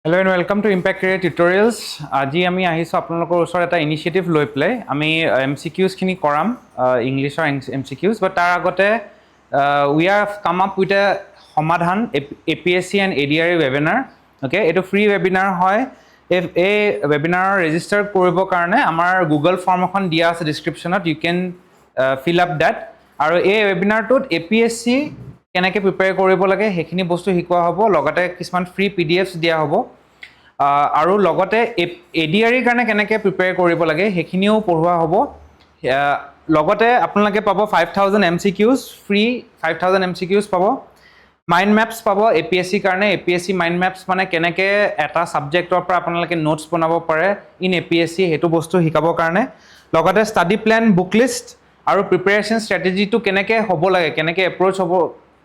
Hello and welcome to Impact Career Tutorials. আজি আমি আহিছো আপোনালোকৰ ওচৰত এটা ইনিচিয়েটিভ লৈ প্লাই আমি MCQs খিনি কৰাম ইংলিছৰ MCQs but তাৰ আগতে we have come up with a সমাধান APSC and ADRE webinar. Okay, এটো ফ্ৰী webinar হয়। এই webinar register কৰিবৰ কাৰণে আমাৰ Google form এখন দিয়া আছে descriptionত you can fill up that আৰু এই webinarটোত APSC কেনেকৈ প্ৰিপেয়াৰ কৰিব লাগে সেইখিনি বস্তু শিকোৱা হ'ব লগতে কিছুমান ফ্ৰী PDFs দিয়া হ'ব আৰু লগতে ADRE কাৰণে কেনেকৈ প্ৰিপেয়াৰ কৰিব লাগে সেইখিনিও পঢ়োৱা হ'ব লগতে আপোনালোকে পাব 5000 MCQs ফ্ৰী 5000 MCQs পাব মাইন্ড মেপছ পাব APSC কাৰণে APSC মাইন্ড মেপছ মানে কেনেকৈ এটা সাবজেক্টৰ পৰা আপোনালোকে নোটছ বনাব পাৰে ইন APSC হেতু বস্তু শিকাবৰ কাৰণে লগতে ষ্টাডি প্ল্যান বুক লিষ্ট আৰু প্ৰিপেয়াৰেশ্যন ষ্ট্ৰেটেজিটো কেনেকৈ হ'ব লাগে কেনেকৈ এপ্ৰোচ হ'ব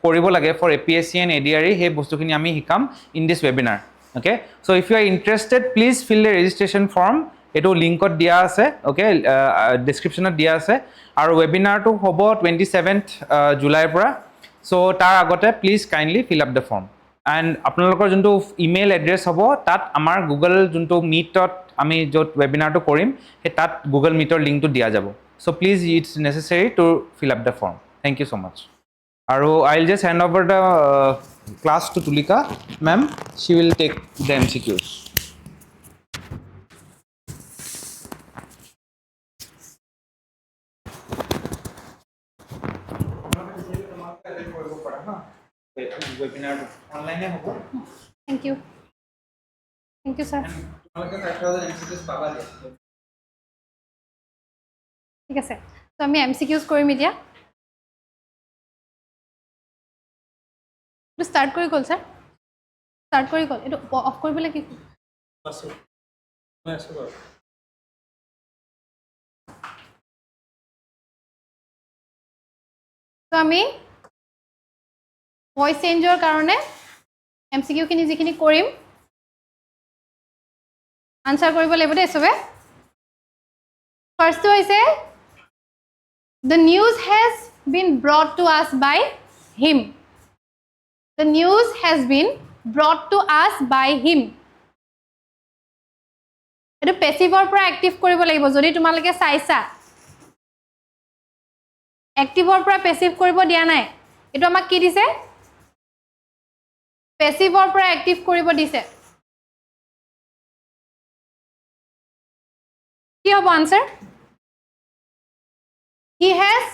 কৰিব লাগে ফৰ APSC and ADRE সেই বস্তুখিনি আমি শিকাম in this webinar okay so if you are interested please fill the registration form এটো লিংকত দিয়া আছে okay descriptionত দিয়া আছে আৰু webinarটো হ'ব 27th জুলাইৰ পৰা so তাৰ আগতে please kindly fill up the form and আপোনালোকৰ যোনটো ইমেইল এড্ৰেছ হ'ব তাত আমাৰ Google যোনটো মিটত আমি যত webinarটো কৰিম হে তাত Google মিটৰ লিংকটো দিয়া যাব so please it's necessary to fill up the form thank you so much Aru, I'll just hand over the class to Tulika, ma'am. She will take the MCQs. Thank you. Thank you, sir. ঠিক আছে তো আমি MCQs কৰিম এতিয়া start কৰি গল sir start কৰি গল এটো of কৰিবলে কি আছে মই আছে বাৰু তো আমি ভয়েস চেঞ্জৰ কাৰণে MCQ খিনি যিখিনি কৰিম আনসাৰ কৰিব লাগিব দে সবে ফাৰ্স্ট হৈছে the news has been brought to us by him The news has been brought to us by him. এটো পেসিভৰ পৰা অ্যাক্টিভ কৰিব লাগিব যদি তোমালকে চাইছা অ্যাক্টিভৰ পৰা পেসিভ কৰিব দিয়া নাই এটো আমাক কি দিছে পেসিভৰ পৰা অ্যাক্টিভ কৰিব দিছে কি হ'ব answer He has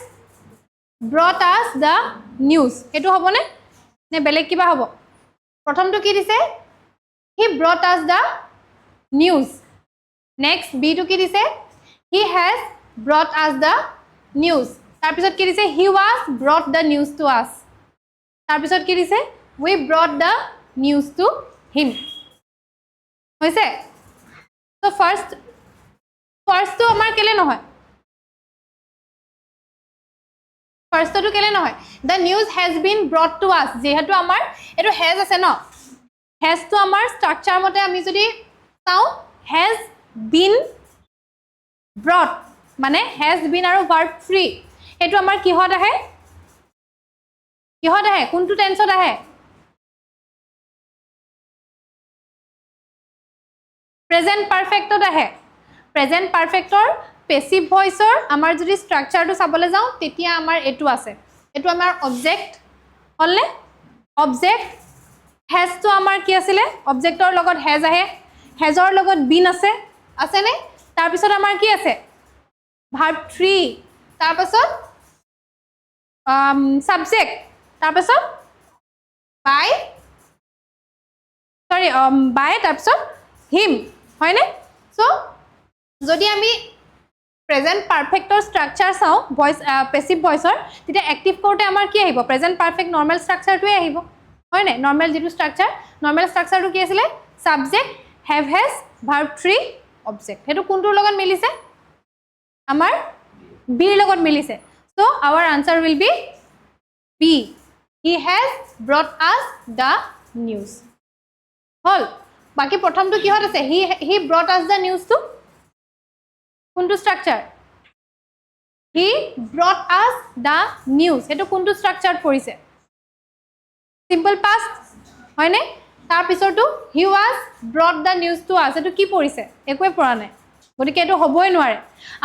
brought us the news এটো হ'বনে নে বেলেগ কিবা হ'ব প্ৰথমটো কি দিছে he brought us the news next b টো কি দিছে he has brought us the news তাৰ পিছত কি দিছে he was brought the news to us তাৰ পিছত কি দিছে we brought the news to him হৈছে so first তো আমাৰ কেলে নহয় First to kele nohoy the news has been brought to us jehetu amar eto has ase no has to amar structure mote ami jodi tau has been brought mane has been aru verb free eto amar kihot ahe kuntu tense ot ahe present perfect ot ahe present perfect or passive voice or amar jodi structure to sabole jao tetia amar etu ase etu amar object holle object has to amar ki asile object or logot has ahe has or logot been ase ne tar pisot amar ki ase verb 3 tar pisot subject tar pisot by tar pisot him hoy ne so jodi ami present perfect or structure sao voice passive voice or tite active korte amar ki ahibo present perfect normal structure to ahibo hoy ne normal jitu structure to ki asile subject have has verb 3 object hetu kuntur logot milise amar b logot milise so our answer will be b he has brought us the news hol baki prothom to ki hot ase he brought us the news to kuntu structure he brought us the news hetu kuntu structure porise simple past hoy ne তাৰ পিছৰটো he was brought the news to us, এইটো কি পৰিছে একোৱে পৰা নাই, গতিকে এইটো হ'বই নোৱাৰে।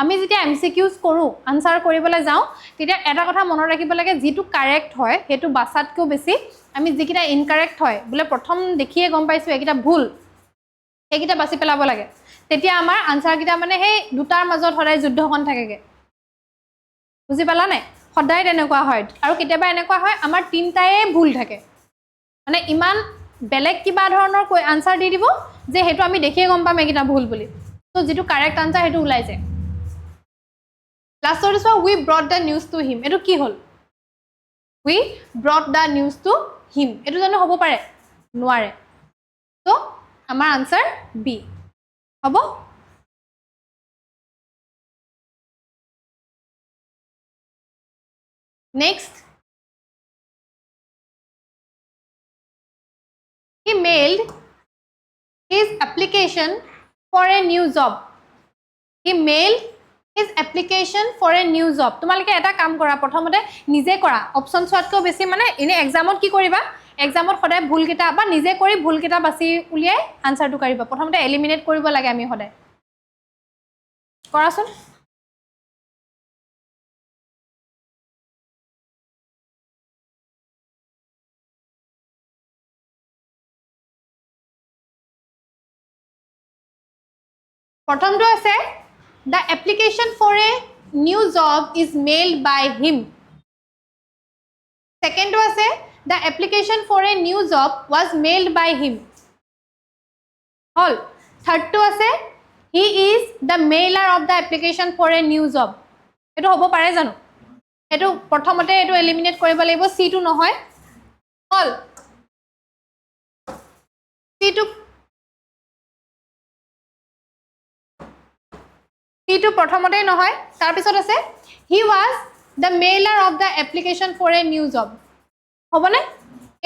আমি যেতিয়া MCQs কৰোঁ আনচাৰ কৰিবলৈ যাওঁ তেতিয়া এটা কথা মনত ৰাখিব লাগে, যিটো কাৰেক্ট হয় সেইটো বাছাতকৈও বেছি আমি যিকেইটা ইনকাৰেক্ট হয় বোলে প্ৰথম দেখিয়ে গম পাইছোঁ এইকেইটা ভুল, সেইকেইটা বাছি পেলাব লাগে। তেতিয়া আমাৰ আনচাৰকেইটা মানে সেই দুটাৰ মাজত সদায় যুদ্ধখন থাকেগৈ, বুজি পালা নাই? সদায় তেনেকুৱা হয়। আৰু কেতিয়াবা এনেকুৱা হয় আমাৰ তিনিটাই ভুল থাকে, মানে ইমান বেলেগ কিবা ধৰণৰ আনচাৰ দি দিব যে সেইটো আমি দেখিয়ে গম পাম এইকেইটা ভুল বুলি, তো যিটো কাৰেক্ট আনচাৰ সেইটো ওলাই যায়। লাষ্টৰ দিছোঁ we brought the news to him, এইটো কি হ'ল? We brought the news to him, এইটো জানো হ'ব পাৰে? নোৱাৰে। তো আমাৰ আনচাৰ বি হ'ব। Next, he mailed his application for a new job. He mailed his application for a new job. তোমালোকে এটা কাম কৰা, প্ৰথমতে নিজে কৰা, অপশ্যন চোৱাতকৈ বেছি মানে এনে এক্সামত কি কৰিবা, এক্সামত সদায় ভুলকেইটা বা নিজে কৰি ভুলকেইটা বাছি উলিয়াই আনচাৰটো কাঢ়িবা। প্ৰথমতে এলিমিনেট কৰিব লাগে আমি সদায়, কৰাচোন। প্ৰথমটো আছে the application for a new job is mailed by him. Secondটো আছে the application for a new job was mailed by him. All. Thirdটো আছে he is the mailer of the application for a new job. এইটো হ'ব পাৰে জানো? এইটো প্ৰথমতে এইটো eliminate কৰিব লাগিব, সিটো নহয়। All. সিটো প্ৰথমতে নহয়। তাৰপিছত আছে he was the mailer of the application for a new job. হ'বনে?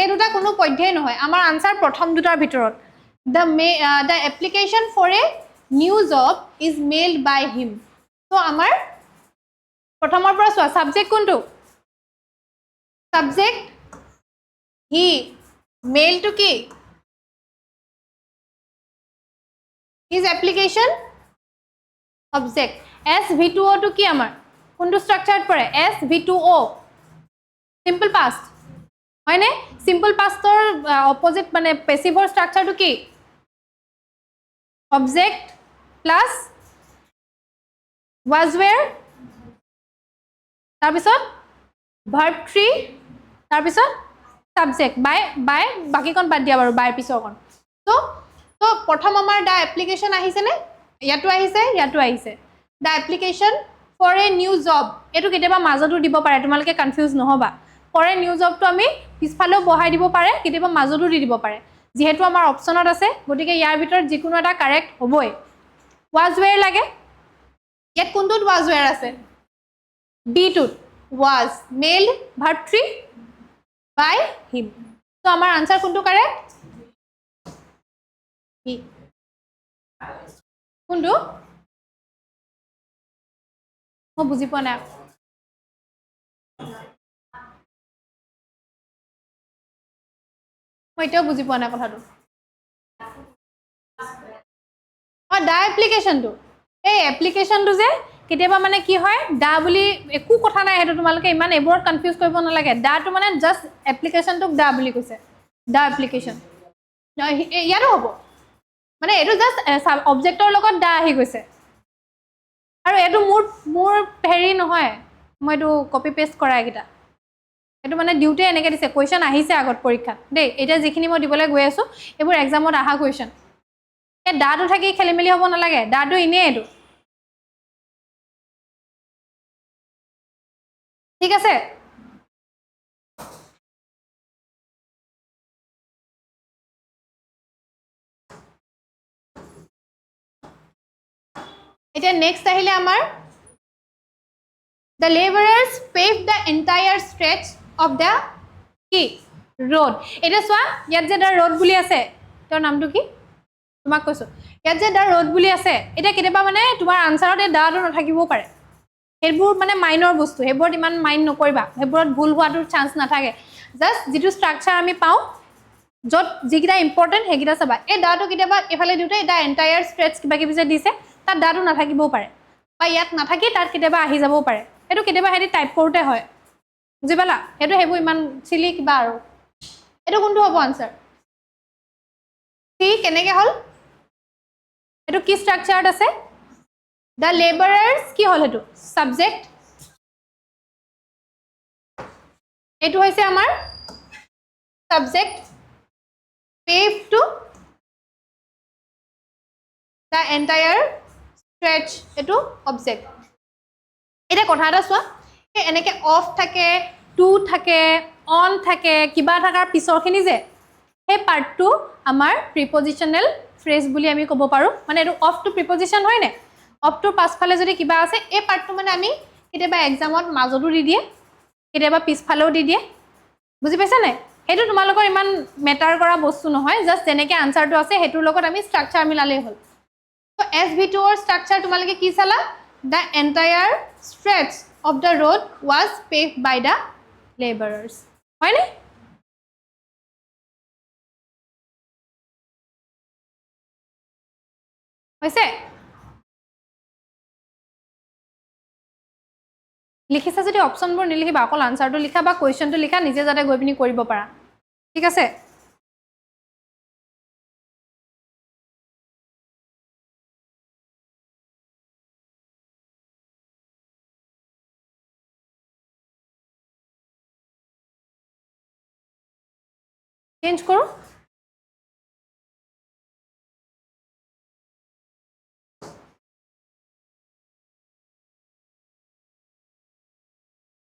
এই দুটা কোনো পধ্যেই নহয়, আমাৰ আনচাৰ প্ৰথম দুটাৰ ভিতৰত। The application for a new job is mailed by him. তো আমাৰ প্ৰথমৰ পৰা চোৱা, সাবজেক্ট কোনটো? সাবজেক্ট হি, মেইলটো কি? his application object. SV2O টো কি আমাৰ? কোনটো ষ্ট্ৰাকচাৰত পৰে? SV2O, সিম্পল পাষ্ট হয়নে? সিম্পল পাষ্টৰ অপজিট মানে পেছিভৰ ষ্ট্ৰাকচাৰটো কি? অবজেক্ট প্লাছ was where, তাৰপিছত ভাৰ্ব 3, তাৰপিছত সাবজেক্ট বাই বাকীখন বাদ দিয়া বাৰু, বাইৰ পিছৰখন। তো প্ৰথম আমাৰ দা এপ্লিকেশ্যন আহিছেনে? ইয়াতো আহিছে, ইয়াতো আহিছে। The application for a new job, এইটো কেতিয়াবা মাজতো দিব পাৰে, তোমালোকে কনফিউজ নহ'বা। ফৰ এ নিউ জবটো আমি পিছফালেও বহাই দিব পাৰে, কেতিয়াবা মাজতো দি দিব পাৰে। যিহেতু আমাৰ অপশ্যনত আছে গতিকে ইয়াৰ ভিতৰত যিকোনো এটা কাৰেক্ট হ'বই। ৱাজ ৱেৰ লাগে, ইয়াত কোনটোত ৱাজ ৱেৰ আছে? বিটোত ৱাজ মেইলড ভাৰ্ব 3 বাই হিম। তো আমাৰ আনচাৰ কোনটো কাৰেক্ট? হি। কোনটো? মই বুজি পোৱা নাই। মই এতিয়াও বুজি পোৱা নাই কথাটো। দা এপ্লিকেশ্যনটো, এই এপ্লিকেশ্যনটো যে কেতিয়াবা মানে কি হয়, দা বুলি একো কথা নাই, সেইটো তোমালোকে ইমান এইবোৰত কনফিউজ কৰিব নালাগে। দাটো মানে জাষ্ট এপ্লিকেশ্যনটোক দা বুলি কৈছে, দা এপ্লিকেশ্যন। ইয়াতো হ'ব, মানে এইটো জাষ্ট অবজেক্টৰ লগত দা আহি গৈছে। আৰু এইটো মোৰ হেৰি নহয়, মই এইটো কপি পেষ্ট কৰা এইকেইটা, এইটো মানে দিওঁতে এনেকৈ দিছে, কুৱেশ্যন আহিছে আগত পৰীক্ষাত দেই। এতিয়া যিখিনি মই দিবলৈ গৈ আছোঁ এইবোৰ এক্সামত অহা কুৱেশ্যন। এই দাটো থাকি খেলি মেলি হ'ব নালাগে, দাটো এনেই এইটো, ঠিক আছে? এতিয়া নেক্সট আহিলে আমাৰ the laborers paved the entire stretch of the কি road. এতিয়া চোৱা, ইয়াত যে the road বুলি আছে, তোৰ নামটো কি? তোমাক কৈছোঁ, ইয়াত যে the road বুলি আছে, এতিয়া কেতিয়াবা মানে তোমাৰ আনচাৰত এই দাটো নাথাকিবও পাৰে। সেইবোৰ মানে মাইনৰ বস্তু, সেইবোৰত ইমান মাইণ্ড নকৰিবা, সেইবোৰত ভুল হোৱাটোৰ চান্স নাথাকে। জাষ্ট যিটো ষ্ট্ৰাকচাৰ আমি পাওঁ য'ত যিকেইটা ইম্পৰ্টেণ্ট সেইকেইটা চাবা এই দাটো কেতিয়াবা এফালে দিওঁতে এটা এণ্টায়াৰ ষ্ট্ৰেটছ কিবা কিবি যে দিছে তাত দাটো নাথাকিবও পাৰে বা ইয়াত নাথাকি তাত কেতিয়াবা আহি যাবও পাৰে সেইটো কেতিয়াবা সিহঁতি টাইপ কৰোঁতে হয় বুজি পালা সেইটো সেইবোৰ ইমান চিলি কিবা আৰু এইটো কোনটো হ'ব আনচাৰ চি কেনেকৈ হ'ল এইটো কি ষ্ট্ৰাকচাৰত আছে দ্য লেবাৰাৰ্ছ কি হ'ল সেইটো ছাবজেক্ট এইটো হৈছে আমাৰ subject pave to the entire stretch এইটো অবজেক্ট এতিয়া কথা এটা চোৱা এই এনেকৈ অফ থাকে টু থাকে অন থাকে কিবা থকাৰ পিছৰখিনি যে সেই পাৰ্টটো আমাৰ প্ৰিপজিশ্যনেল ফ্ৰেজ বুলি আমি ক'ব পাৰোঁ মানে এইটো অফটো প্ৰিপজিশ্যন হয়নে অফটোৰ পাছফালে যদি কিবা আছে এই পাৰ্টটো মানে আমি কেতিয়াবা এক্সামত মাজতো দি দিয়ে কেতিয়াবা পিছফালেও দি দিয়ে বুজি পাইছা নাই সেইটো তোমালোকৰ ইমান মেটাৰ কৰা বস্তু নহয় জাষ্ট যেনেকৈ আনচাৰটো আছে সেইটোৰ লগত আমি ষ্ট্ৰাকচাৰ মিলালেই হ'ল So SB2 structure তোমালোকে কি চালা the entire stretch of the road was paved by the laborers হয় নে হৈছে লিখিছা যদি অপচনবোৰ নিলিখিবা অকল আনচাৰটো লিখা বা কুৱেশ্যনটো লিখা নিজে যাতে গৈ পিনি কৰিব পাৰা ঠিক আছে চেঞ্জ কৰোঁ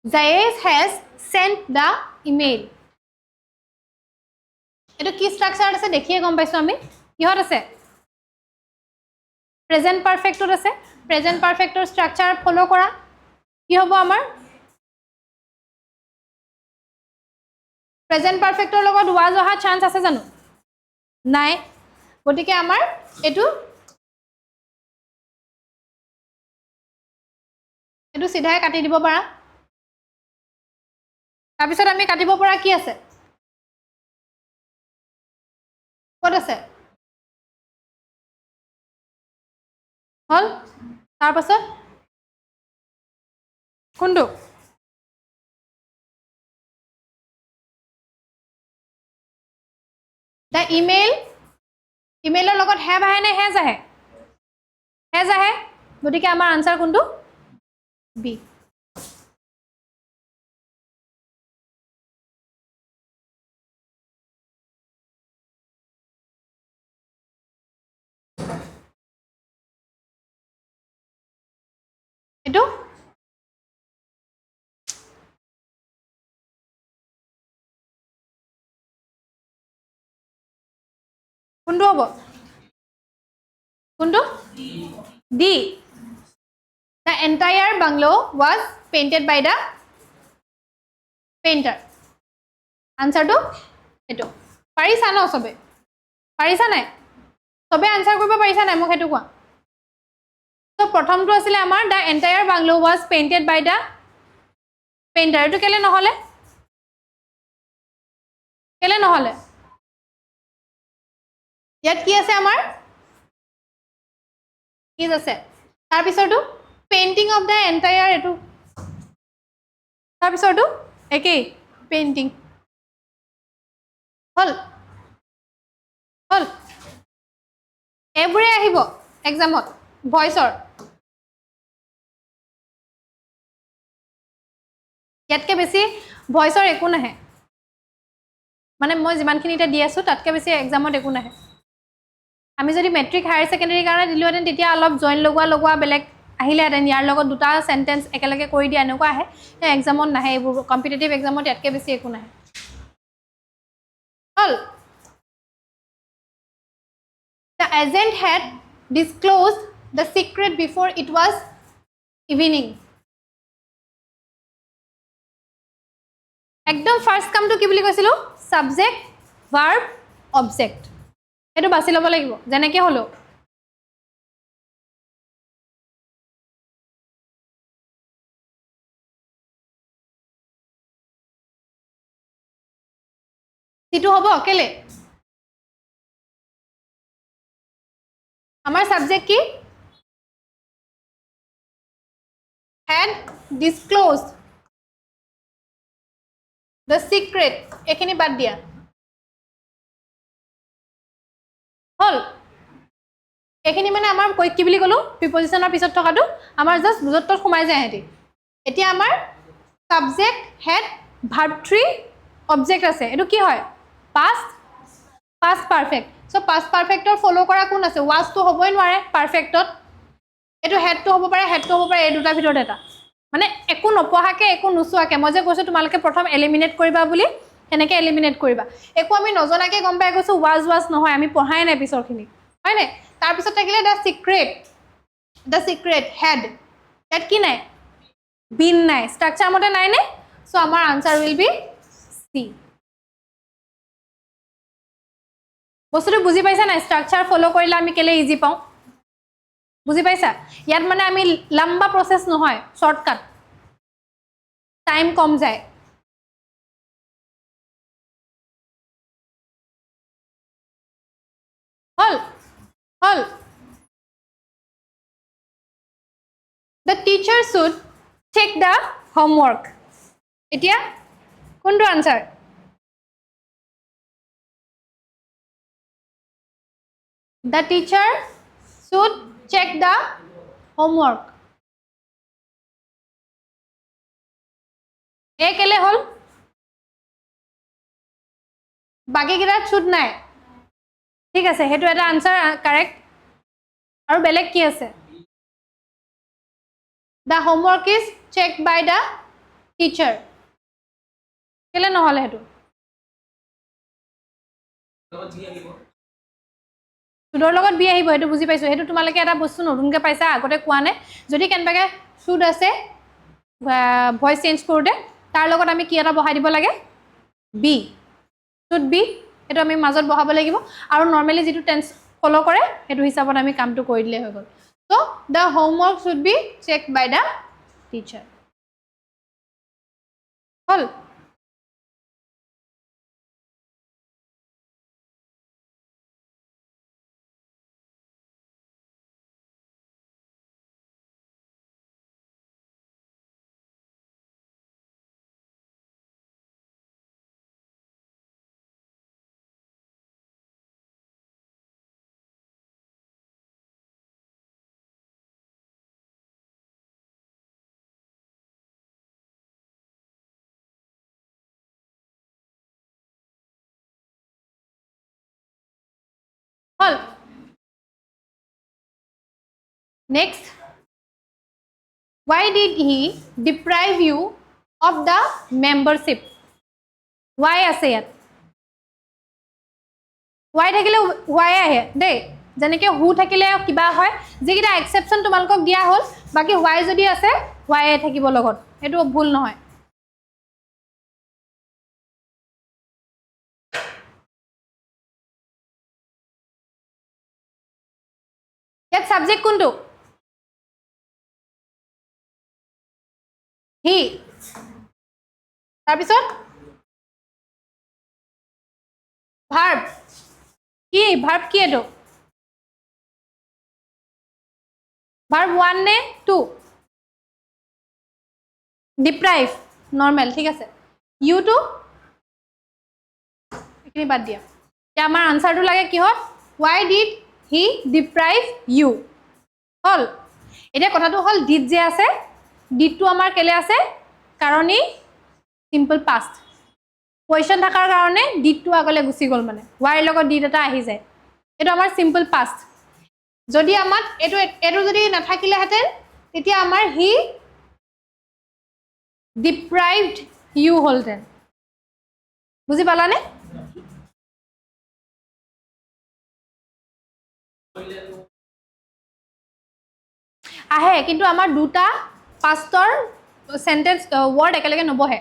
Zayesh has sent the email এইটো কি ষ্ট্ৰাকচাৰ আছে দেখিয়ে গম পাইছোঁ আমি কিহত আছে প্ৰেজেণ্ট পাৰফেক্টত আছে প্ৰেজেণ্ট পাৰফেক্টৰ ষ্ট্ৰাকচাৰ ফ'ল' কৰা কি হ'ব আমাৰ প্ৰেজেণ্ট পাৰফেক্টৰ লগত ৱাজ অহা চান্স আছে জানো নাই গতিকে আমাৰ এইটো চিধাই কাটি দিব পাৰা তাৰপিছত আমি কাটিব পৰা কি আছে ক'ত আছে হ'ল তাৰপাছত কোনটো দ্য ইমেইলৰ লগত হেভ আহে নে হেজ আহে হেজ আহে গতিকে আমাৰ আনচাৰ কোনটো বি এইটো কোনটো হ'ব কোনটো D the entire bungalow was painted by the painter আনচাৰটো এইটো পাৰিছা ন চবে পাৰিছা নাই চবে আনচাৰ কৰিব পাৰিছা নাই মোক সেইটো কোৱা তো প্ৰথমটো আছিলে আমাৰ the entire bungalow was painted by the painter এইটো কেলে নহ'লে ইয়াত কি আছে আমাৰ ইজ আছে তাৰপিছৰটো পেইণ্টিং অফ দ্য এণ্টায়াৰ এইটো তাৰপিছৰটো একেই পেইণ্টিং হ'ল এইবোৰে আহিব এক্সামত ভইচৰ ইয়াতকৈ বেছি ভইচৰ একো নাহে মানে মই যিমানখিনি এতিয়া দি আছোঁ তাতকৈ বেছি এক্সামত একো নাহে আমি যদি মেট্ৰিক হায়াৰ ছেকেণ্ডেৰীৰ কাৰণে দিলোঁহেঁতেন তেতিয়া অলপ জইন লগোৱা বেলেগ আহিলেহেঁতেন ইয়াৰ লগত দুটা চেণ্টেঞ্চ একেলগে কৰি দিয়া এনেকুৱা আহে এক্সামত নাহে এইবোৰ কম্পিটিটিভ এক্সামত ইয়াতকৈ বেছি একো নাহে হ'ল The agent had disclosed the secret before it was evening. একদম ফাৰ্ষ্ট কামটো কি বুলি কৈছিলোঁ সাবজেক্ট ভাৰ্ব অবজেক্ট এইটো বাছি ল'ব লাগিব যেনেকৈ হ'লেও সিটো হ'ব কেলে আমাৰ সাবজেক্ট কি had disclosed the secret এখিনি বাদ দিয়া হল এখিনি মানে আমাৰ কৈ কি বুলি কলো প্ৰিপজিশনৰ পিছত থকাটো আমাৰ জাস্ট বুজতত সোমাই যায় হেতি এতিয়া আমাৰ সাবজেক্ট had verb 3 অবজেক্ট আছে এটো কি হয় past perfect so past perfect ৰ ফলো কৰা কোন আছে was তো হবই নোৱাৰে perfectত এটো had তো হ'ব পাৰে এই দুটা ভিতৰত এটা মানে একো নপহাকে একো নুচুৱাকে মই যে কৈছো তোমালকে প্ৰথম এলিমিনেট কৰিবা বুলি এনেকে এলিমিনেট কৰিবা একো আমি নজনাকে গম পাই গৈছো was নহয় আমি পঢ়াই নাই পিছৰখিনি হয় নে তাৰ পিছত থাকিলে the secret had that কি নাই been নাই স্ট্ৰাকচাৰ মতে নাই নে সো আমাৰ আনসাৰ will be C বস্তুটো বুজি পাইছা না স্ট্ৰাকচাৰ ফলো কৰিলে আমি কেলে ইজি পাও বুজি পাইছা ইয়াত মানে আমি লম্বা প্ৰসেস নহয় শর্টকাট টাইম কম যায় হল the teacher should check the homework এতিয়া কোনটো answer the teacher should check the homework এ কেলে হল বাকি কিটা should নাই ঠিক আছে হেতু এটা আনসাৰ কাৰেক্ট আৰু বেলেগ কি আছে the homework is checked by the teacher কেলে নহলে হেতু সুদৰ লগত বি আহিব হেতু বুজি পাইছো হেতু তোমালকে এটা বস্তু নতুনকে পাইছা আগতে কোৱা নে যদি কেনবাকে শুড আছে ভয়েস চেঞ্জ কৰোতে তাৰ লগত আমি কি এটা বহাই দিব লাগে বি শুড বি হেতু আমি মাজত বহাব লাগিব আৰু নৰমালি যেটো টেন্স ফলো কৰে হেতু হিচাপত আমি কামটো কৰি দিলে হৈ গল so the homework should be checked by the teacher hall hall next why did he deprive you of the membership why আছে ইয়াত why থাকিলে why আহে দে যেনেকে who থাকিলে কিবা হয় যেকিটা এক্সেপশন তোমালকক দিয়া হল বাকি why যদি আছে why থাকিব লগত এটো ভুল নহয় ইয়াত সাবজেক্ট কোনটো he তাৰ পিছত verb কি এটো verb 1 নে 2 deprive normal ঠিক আছে you to এখিনি বাদ দিয়া তে আমাৰ আনসাৰটো লাগে কি হয় why did he deprive you হল এটা কথাটো হল did যে আছে did to আমাৰ কেলে আছে কাৰণ ই simple past কোৱেশ্চন থাকাৰ কাৰণে did to আগলে গুছি গল মানে why লগত did এটা আহি যায় এটো আমাৰ simple past যদি আমাক এটো যদি নাথাকিলে হেতেন তেতিয়া আমাৰ he deprived you holden বুজি পালানে আহে কিন্তু আমাৰ দুটা পাষ্টৰ সেন্টেন্স ওয়ার্ড একেলগে নবহে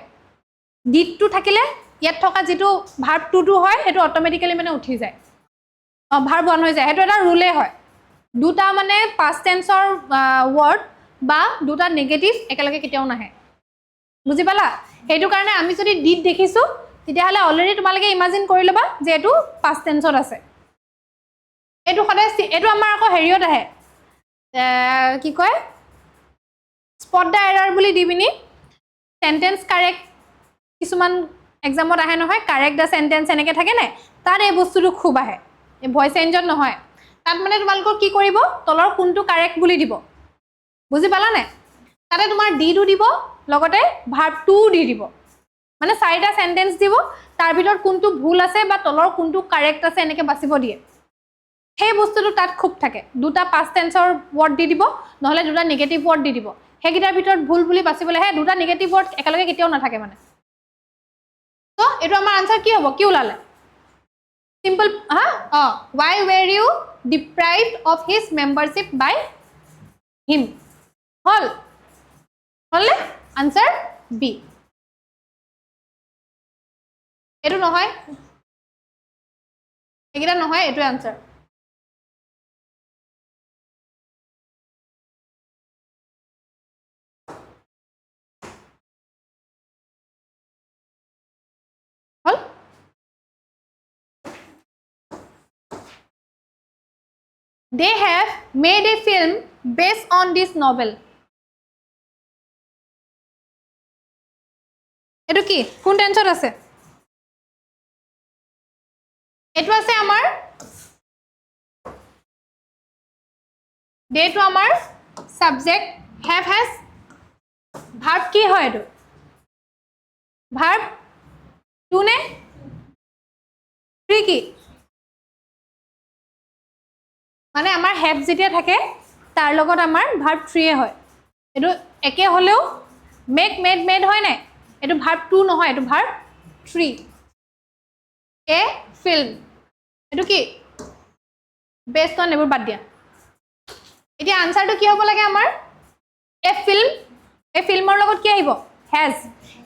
did to থাকিলে ইয়াত থকা যেটো verb to হয় হেতু অটোমেটিক্যালি মানে উঠি যায় verb 1 হৈ যায় হেতু এটা ৰুলে হয় দুটা মানে past tenseৰ ওয়াৰ্ড বা দুটা নেগেটিভ একেলগে কেতিয়াও নাহে বুজি পালা হেতু কাৰণে আমি যদি did দেখিছো তেতিয়া হলে অলৰেডি তোমালকে ইমাজিন কৰি লবা যে এটো past tenseত আছে এইটো সদায় এইটো আমাৰ আকৌ হেৰিয়ত আহে কি কয় স্পট দ্য এৰাৰ বুলি দি পিনি সেন্টেন্স কাৰেক্ট কিছুমান এক্সামত আহে নহয় কাৰেক্ট দ্য সেন্টেন্স এনেকৈ থাকে নাই তাত এই বস্তুটো খুব আহে এই ভইচ চেঞ্জত নহয় তাত মানে তোমালোকৰ কি কৰিব তলৰ কোনটো কাৰেক্ট বুলি দিব বুজি পালা নাই তাতে তোমাৰ ডিটো দিব লগতে ভাৰ্বটোও দি দিব মানে 4টা সেন্টেন্স দিব তাৰ ভিতৰত কোনটো ভুল আছে বা তলৰ কোনটো কাৰেক্ট আছে এনেকৈ বাছিব দিয়ে সেই বস্তুটো তাত খুব থাকে 2টা পাষ্ট টেন্সৰ ৱৰ্ড দি দিব নহলে 2টা নেগেটিভ ৱৰ্ড দি দিব সেইকেইটাৰ ভিতৰত ভুল বুলি বাছিবলৈহে 2টা নেগেটিভ ৱৰ্ড একেলগে কেতিয়াও নাথাকে মানে তো এইটো আমাৰ আনসাৰ কি হ'ব কি ওলালে simple why were you deprived of his membership by him হল আনসাৰ বি এইটো নহয় এইকেইটা নহয় এইটো আনসাৰ হল they have made a film based on this novel এটো কি কোন টেন্সত আছে এটো আছে আমাৰ ডে টু আমাৰ সাবজেক্ট have has ভাৰ্ব কি হয় এটো ভাৰ্ব টু নে থ্ৰি কি মানে আমাৰ have যেতিয়া থাকে তাৰ লগত আমাৰ ভার্ব 3 হয় এটো একে হলেও মেক মেড মেড হয় নাই এটো ভার্ব 2 নহয় এটো ভার্ব 3 এ ফিল্ম এটো কি বেসড অন এবোৰ বাদ দিয়া এতিয়া আনসাৰটো কি হ'ব লাগে আমাৰ এ ফিল্মৰ লগত কি আহিব has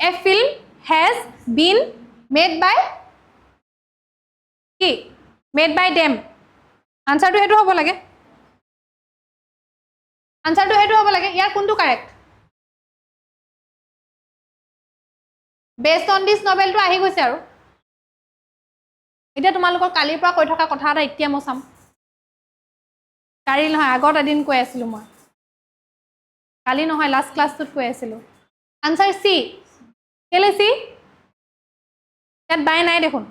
A film has been made by কি made by them আনসাৰটো হেতু হ'ব লাগে আনসাৰটো হেতু হ'ব লাগে ইয়াৰ কোনটো কাৰেক্ট বেসড অন দিস নভেলটো আহি গৈছে আৰু এতিয়া তোমালোকৰ কালিৰ পৰা কৈ থকা কথা এটা এতিয়া মই চাম কালি নহয় আগত এদিন কৈ আছিলো মই কালি নহয় লাষ্ট ক্লাছটোত কৈ আছিলো আনসাৰ সি কেলে সি ইয়াত বাই নাই দেখোন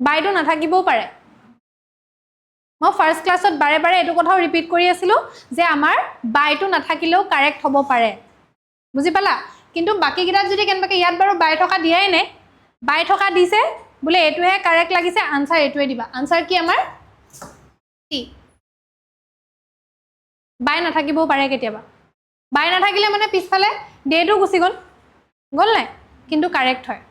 বাইটো নাথাকিবও পাৰে মই ফাৰ্স্ট ক্লাছত বাৰে বাৰে এটো কথাও ৰিপিট কৰি আছিলো যে আমাৰ বাইটো নাথাকিলেও কাৰেক্ট হ'ব পাৰে বুজি পালা কিন্তু বাকি কিটাত যদি কেনবাকে ইয়াত বাৰু বাই থকা দিয়াই নাই বাই থকা দিছে বুলে এটোহে কাৰেক্ট লাগিছে আনসাৰ এটোৱে দিবা আনসাৰ কি আমাৰ সি বাই নাথাকিবও পাৰে কেতিয়াবা বাই নাথাকিলে মানে পিছফালে ডেটো গুছি গল নাই কিন্তু কাৰেক্ট হয়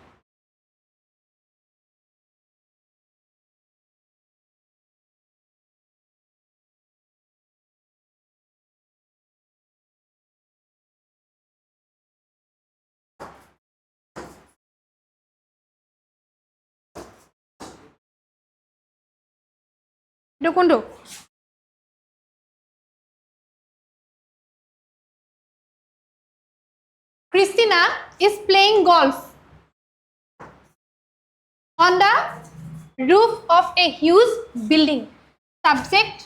এটো কোনটো Christina is playing golf on the roof of a huge building subject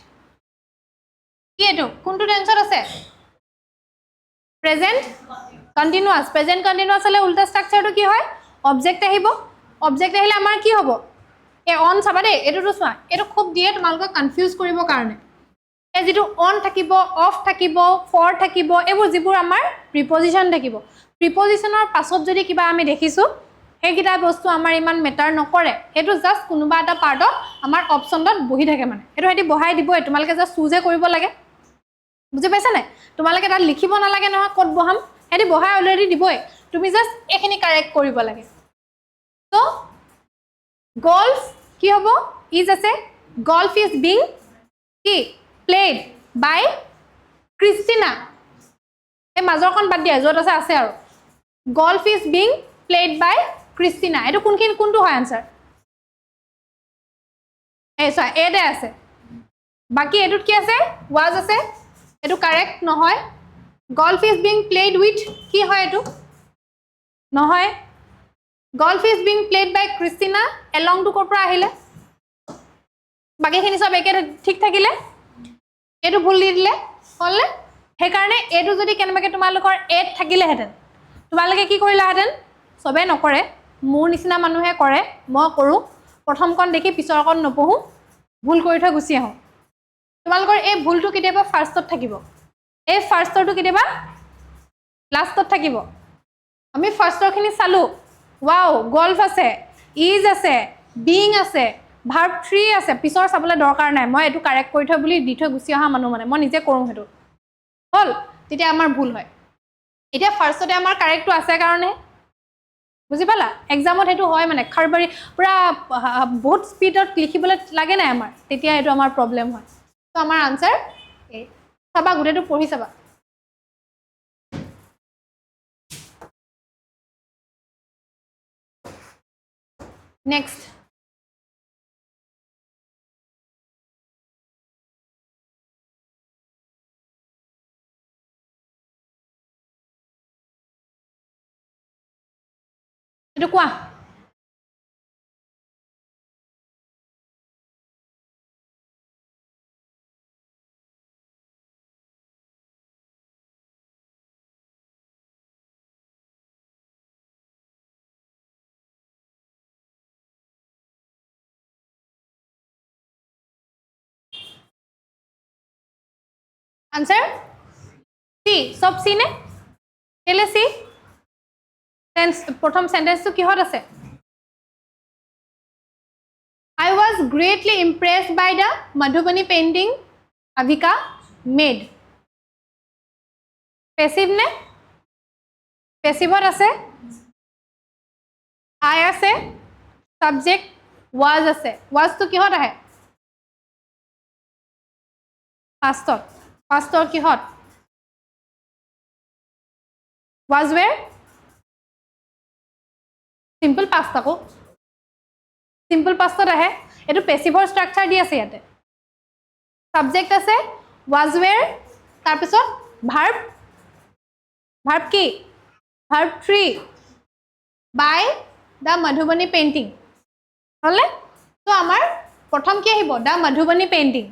কি এটো কোনটো টেন্সত আছে প্রেজেন্ট কন্টিনিউয়াস হলে উল্টা স্ট্রাকচারটো কি হয় অবজেক্ট আহিব অবজেক্ট আহিলে আমাৰ কি হ'ব এ অন চাবা দে এটোটো চোৱা এটো খুব দিয়ে তোমালোকক কনফিউজ কৰিব কাৰণে এ যেটো অন থাকিব অফ থাকিব ফৰ থাকিব এবোৰ যিবোৰ আমাৰ প্ৰিপজিশন থাকিব প্ৰিপজিশনৰ পাছত যদি কিবা আমি দেখিছো হেকিটা বস্তু আমাৰ ইমান মেটাৰ নকৰে এটো জাস্ট কোনোবা এটা পাৰ্টত আমাৰ অপচনত বহি থাকে মানে এটো হেতি বহাই দিব তোমালোকে জাস্ট চুজে কৰিব লাগে বুজি পাইছা নাই তোমালোকে তাত লিখিব নালাগে নহয় কোড বহাম হেতি বহাই অলৰেডি দিবই তুমি জাস্ট এখিনি কাৰেক্ট কৰিব লাগে তো গল্ফ কি হ'ব ইজ আছে গল্ফ ইজ বিং কি played by Christina এই মাজৰখন বাদ দিয়া যত আছে আৰু golf is being played by Christina এটো কোনটো হয় আনসাৰ এই সা এতে আছে বাকি এটোত কি আছে was আছে এটো কারেক্ট নহয় golf is being played with কি হয় এটো নহয় golf is being played by Christina এলংটো ক'ৰ পৰা আহিলে বাকীখিনি চব একে ঠিক থাকিলে এইটো ভুল দি দিলে হ'লনে সেইকাৰণে এইটো যদি কেনেবাকৈ তোমালোকৰ এড থাকিলেহেঁতেন তোমালোকে কি কৰিলাহেঁতেন চবেই নকৰে মোৰ নিচিনা মানুহে কৰে মই কৰোঁ প্ৰথমকণ দেখি পিছৰকণ নপঢ়োঁ ভুল কৰি থৈ গুচি আহোঁ তোমালোকৰ এই ভুলটো কেতিয়াবা ফাৰ্ষ্টত থাকিব এই ফাৰ্ষ্টৰটো কেতিয়াবা লাষ্টত থাকিব আমি ফাৰ্ষ্টৰখিনি চালোঁ ৱাও গল্ফ আছে ইজ আছে বিং আছে ভাৰ্ব 3 আছে পিছৰ চাবলৈ দৰকাৰ নাই মই এইটো কাৰেক্ট কৰি থৈ বুলি দি থৈ গুচি অহা মানুহ মানে মই নিজে কৰোঁ সেইটো হ'ল তেতিয়া আমাৰ ভুল হয় এতিয়া ফাৰ্ষ্টতে আমাৰ কাৰেক্টটো আছে কাৰণে বুজি পালা এক্সামত সেইটো হয় মানে খাৰবাৰী পুৰা বহুত স্পীডত লিখিবলৈ লাগে নাই আমাৰ তেতিয়া এইটো আমাৰ প্ৰব্লেম হয় তো আমাৰ আনসাৰ এই চাবা গোটেইটো পঢ়ি চাবা নেক্সট এইটো কোৱা আনসাৰ সি সব সি নে কেলে সি প্ৰথম সেন্টেন্সটো কিহত আছে I was greatly impressed by the Madhubani painting Avika made. Passive ne? Passive আছে I আছে subject was আছে was to কিহত আহে pastৰ কিহত was where simple past আকৌ simple past আহে এটো passive structure দি আছে ইয়াতে subject আছে was where তাৰ পিছত verb কি verb 3 by the Madhubani painting হলে তো আমাৰ প্ৰথম কি আহিব the Madhubani painting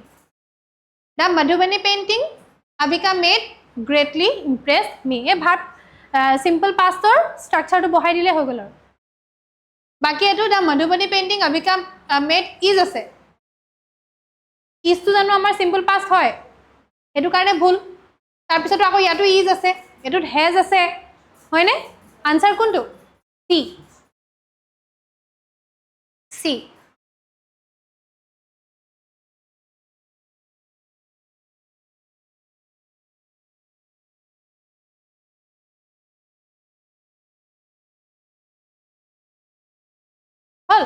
the Madhubani painting Avika made greatly impressed me এই verb simple past structure টো বহাই দিলে হৈ গল আৰু বাকি এটো the Madhubani painting Avika made is আছে is তো জানো আমাৰ simple past হয় এটো কাৰণে ভুল তাৰ পিছত আকৌ ইয়াটো is আছে এটোত has আছে হয়নে আনসাৰ কোনটো C C hall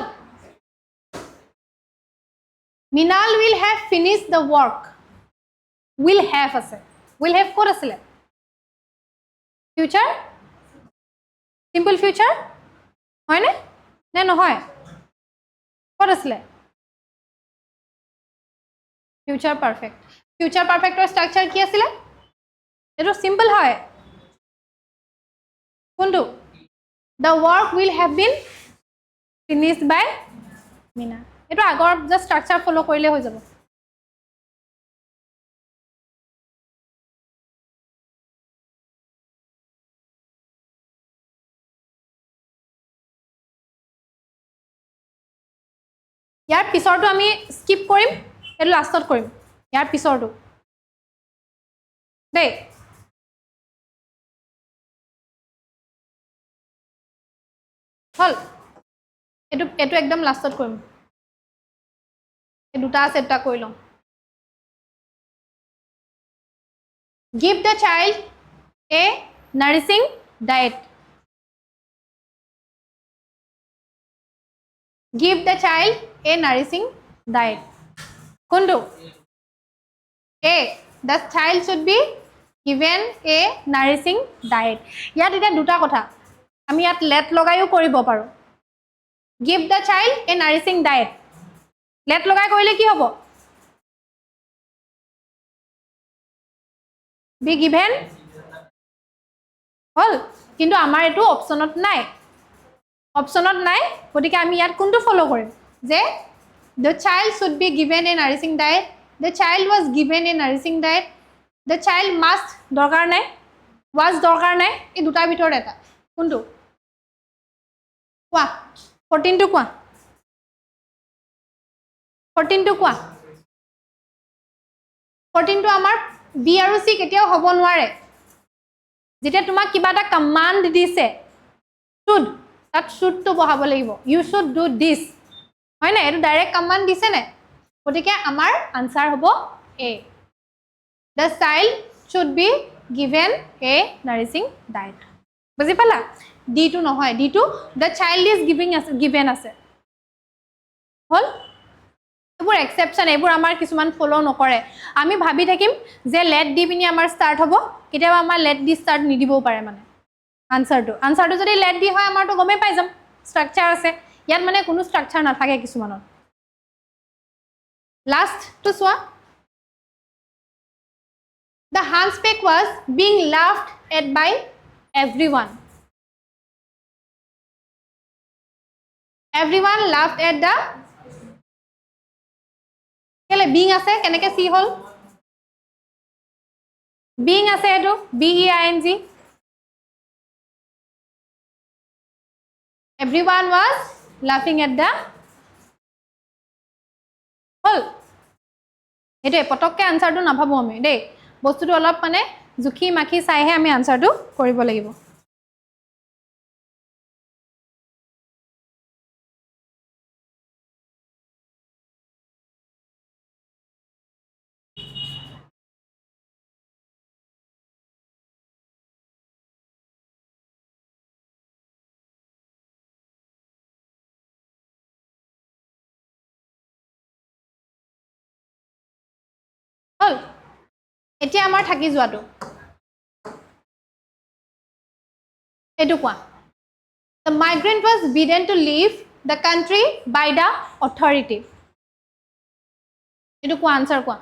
Minal will have finished the work will have আছে will have ক'ত আছিলে future simple future হয়নে নে নহয় ক'ত আছিলে future perfect ৰ structure কি আছিলে এটো simple হয় কোনটো the work will have been finished by Mina এটো আগৰ জাস্ট স্ট্ৰাকচাৰ ফলো কৰিলে হৈ যাব ইয়াৰ পিছৰটো আমি স্কিপ কৰিম এটো লাষ্টত কৰিম ইয়াৰ পিছৰটো দেই হল এটো একদম লাষ্টত কৰিম এই দুটা আছে এটা কৰি লওঁ give the child a nourishing diet give the child a nourishing diet কোনটো a the child should be given a nourishing diet ইয়াত এটা দুটা কথা আমি ইয়াত let লগাইও কৰিব পাৰো give the child a nourishing diet let লগাই কৰিলে কি হ'ব be given হল কিন্তু আমাৰ এটো অপচনত নাই অপশ্যনত নাই গতিকে আমি ইয়াত কোনটো ফলো কৰিম যে the child should be given a nourishing diet the child was given a nourishing diet the child must দৰকাৰ নাই was দৰকাৰ নাই এই দুটাৰ ভিতৰত এটা কোনটো কোৱা 14 টো কোৱা 14 টো কোৱা 14 টো আমাৰ বি আৰু সি কেতিয়াও হ'ব নোৱাৰে যেতিয়া তোমাক কিবা এটা কমান্ড দিছে should তাত should টো বহাব লাগিব you should do this হয় না এটো ডাইৰেক্ট কমান্ড দিছে নে গতিকে আমাৰ আনসাৰ হ'ব a the child should be given a nourishing diet বুজি পালা d টো নহয় d টো the child is given আছে হল এবোৰ এক্সেপশন এবোৰ আমাৰ কিছুমান ফলো নকৰে আমি ভাবি থাকিম যে লেট দি পিনি আমাৰ স্টাৰ্ট হ'ব কেতিয়াবা আমাৰ লেট দি স্টাৰ্ট নিদিবও পাৰে মানে আনসাৰটো যদি লেট দি হয় আমাৰটো গমে পাই যাম স্ট্ৰাকচাৰ আছে ইয়াত মানে কোনো স্ট্ৰাকচাৰ নাথাকে কিছুমানত লাষ্ট টু সোৱা The hunchback was being laughed at by everyone. Everyone laughed at the কেলে being আছে কেনেকে সি হল being আছে এটো b e i n g everyone was laughing at the হল এটো পটককে আনসাৰটো নাভাবো আমি দেই বস্তুটো অলপ মানে জুখি মাখি চাইহে আমি আনসাৰটো কৰিব লাগিব হল এতিয়া আমাৰ থাকি যোৱাটো এটো কোৱা The migrant was bidden to leave the country by the authority এটো কোৱা আনসাৰ কোৱা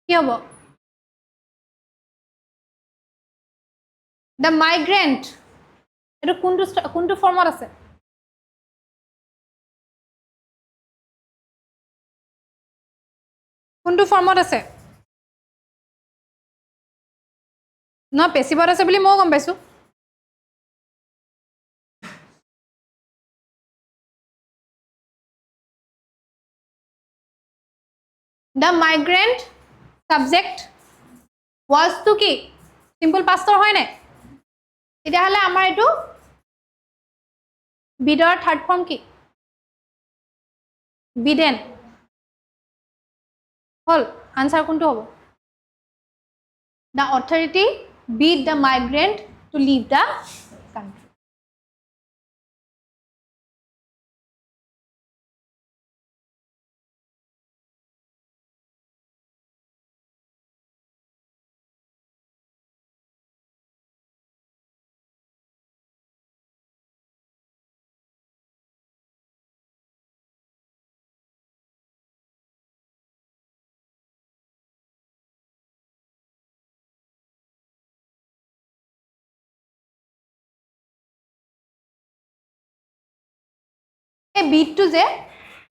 কি হ'ব The migrant এটো কোনটো ফৰ্মত আছে কোনটো ফৰ্মত আছে ন পেছিভত আছে বুলি মই গম পাইছো The migrant subject was to কি simple past হয় নাই তেতিয়া হলে আমাৰ এটো বিডৰ থাৰ্ড ফৰ্ম কি বিডেন হল আনসাৰ কোনটো হ'ব The authority bid the migrant to leave the country এই বিটটো যে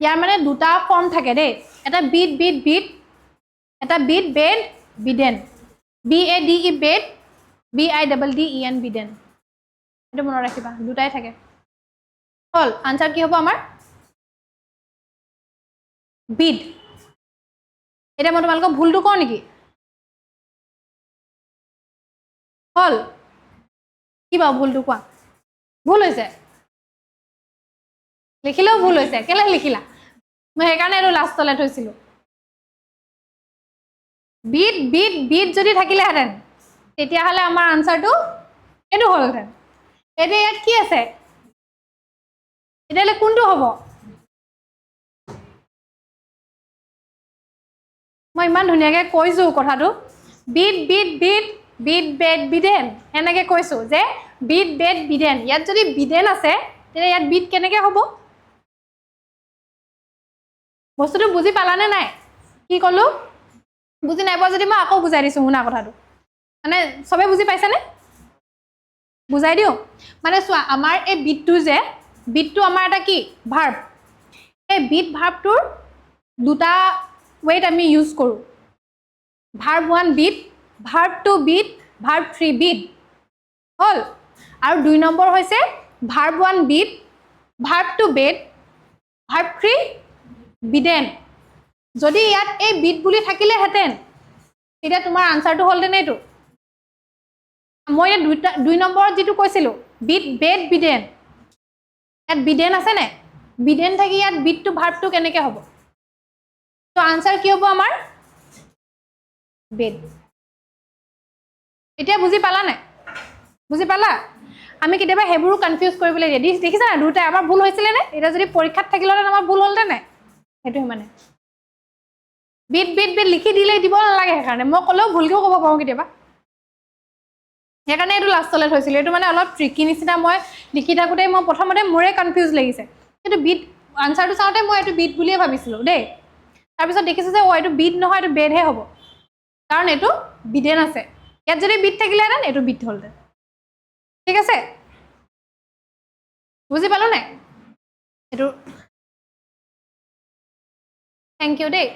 ইয়াৰ মানে দুটা ফৰ্ম থাকে দেই এটা বিট এটা bid bade bidden B A D E bade B I double D E N bidden এটো মনত ৰাখিবা দুটাই থাকে হল আনসাৰ কি হ'ব আমাৰ বিড এটা মই তোমালোকক ভুলটো কওঁ নেকি হল কি বা ভুলটো কোৱা ভুল হৈছে লিখিলেও ভুল হৈছে কেলে লিখিলা মই সেইকাৰণে এটো লাষ্টলে থৈছিলো বিট যদি থাকিলেহেঁতেন তেতিয়াহ'লে আমাৰ আনসাৰটো এটো হ'লহেঁতেন এতিয়া ইয়াত কি আছে এতিয়ালে কোনটো হ'ব মই ইমান ধুনীয়াকৈ কৈছো কথাটো bid bid bid bid bade bidden এনেকৈ কৈছোঁ যে বিট বেড বিডেন ইয়াত যদি বিডেন আছে তেতিয়া ইয়াত বিট কেনেকৈ হ'ব বস্তুটো বুজি পালানে নাই কি ক'লোঁ বুজি নাই পোৱা যদি মই আকৌ বুজাই দিছোঁ শুনা কথাটো মানে চবে বুজি পাইছেনে বুজাই দিওঁ মানে চোৱা আমাৰ এই বিটটো যে বিটটো আমাৰ এটা কি ভাৰ্ব এই বিট ভাৰ্বটোৰ দুটা ৱেট আমি ইউজ কৰোঁ verb 1 bid verb 2 bid verb 3 bid হ'ল আৰু 2 নম্বৰ হৈছে verb 1 bid verb 2 bade verb 3 bidden যদি ইয়াত এই বিট বুলি থাকিলেহেঁতেন তেতিয়া তোমাৰ আনচাৰটো হ'লহেঁতেন এইটো মই ইয়াত 2 নম্বৰত যিটো কৈছিলোঁ বিট বেড বিডেন ইয়াত বিডেন আছেনে বিডেন থাকি ইয়াত বিটটো ভাৰ্বটো কেনেকৈ হ'ব তো আনচাৰ কি হ'ব আমাৰ বেড এতিয়া বুজি পালা নাই বুজি পালা আমি কেতিয়াবা সেইবোৰো কনফিউজ কৰিবলৈ দিয়ে দেখিছা না দুটা আমাৰ ভুল হৈছিলে নে এটা যদি পৰীক্ষাত থাকিলহেঁতেন আমাৰ ভুল হ'লহেঁতেন নাই সেইটোৱে মানে বিট বিট বিট লিখি দিলে দিব নালাগে সেইকাৰণে মই ক'লেও ভুলকৈও ক'ব পাৰোঁ কেতিয়াবা সেইকাৰণে এইটো লাষ্টলৈ থৈছিলোঁ এইটো মানে অলপ ট্ৰিকি নিচিনা মই লিখি থাকোঁতে মই প্ৰথমতে মোৰে কনফিউজ লাগিছে কিন্তু বিট আনচাৰটো চাওঁতে মই এইটো বিট বুলিয়ে ভাবিছিলোঁ দেই তাৰপিছত দেখিছোঁ যে এইটো বিট নহয় এইটো বেডহে হ'ব কাৰণ এইটো বিডেন আছে ইয়াত যদি বিট থাকিলেহেঁতেন এইটো বিট হ'লহেঁতেন ঠিক আছে বুজি পালোঁ নাই এইটো থেংক ইউ দেই